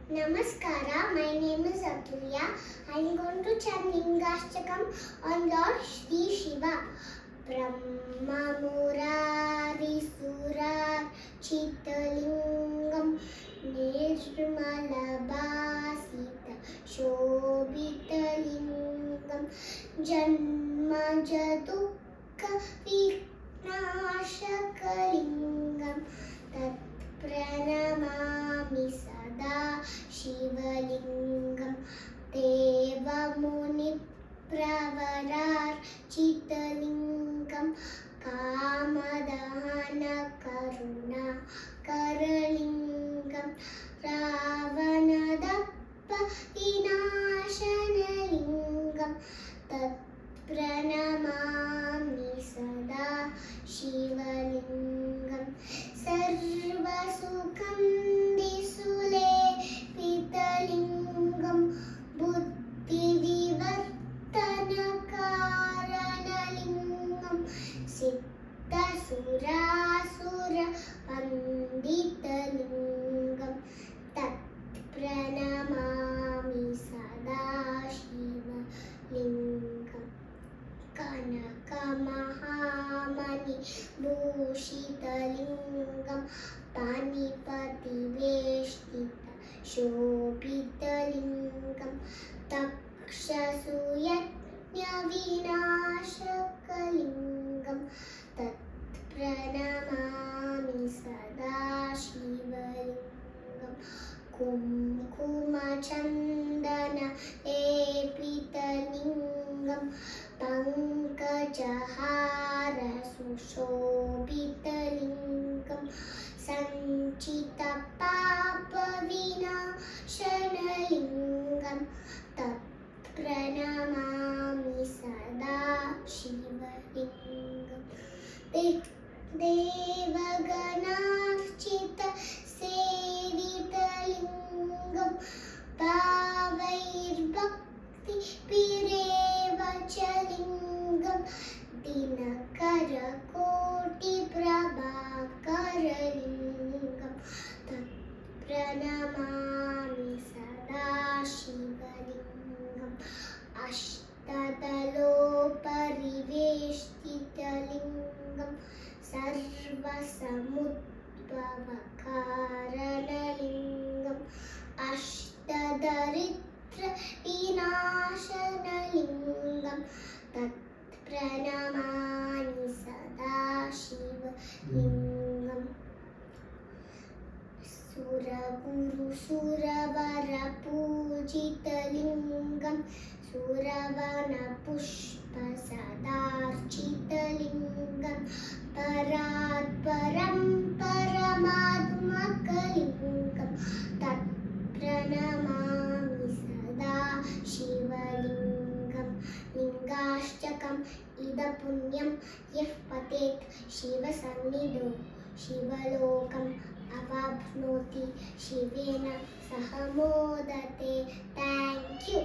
Namaskara, my name is Atulya. I am going to chant Lingashtakam on Lord Shri Shiva. Brahma Murari Surar Chitalingam Nirmala Basita Shobhitalingam Janma Jadukka Viknashakalingam Tat Pranamami Sada Shivalingam Devamuni Pravarar Chitalingam Kamadahana Karuna Karalingam Ravanadappa Vinashanalingam Tat Pranamami Sada Shivalingam Sarvasukam Disule Pitalingam Buddhi Vivartana Karanalingam Siddha Surasura Panditalingam Tat Pranamami Sada Shiva Lingam Kanaka Mahamani Bhushitalingam Panipati Veshtita Shobhitalingam Takshasuyatnya Vinashakalingam Tat Pranamami Sada Shivalingam Kumkuma Chandana Epitalingam Pankajahara Sushobhitalingam Sanchita Papa Vinashanalingam Tat Pranamami Sada Shivalingam Devaganarchita Sevitalingam Bhavair Bhakti Pirevachalingam Dinakara Koti Prabhakaralingam Tat Pranamami Sada Shivalingam Ashtadalopariveshtitalingam Sarvasamudbhavakaranalingam Ashtadaritra Vinashanalingam Tat Pranamami Sada Shivalingam Suraguru Suravara Pujitalingam Suravana Pushpa Sadarchitalingam Parat Param Paramadmakalingam Tat Pranamami Sada Shivalingam Lingashtakam Ida Punyam Yah Patet Shiva Sannido Shivalokam Avabhnoti Shivena Sahamodate. Thank you.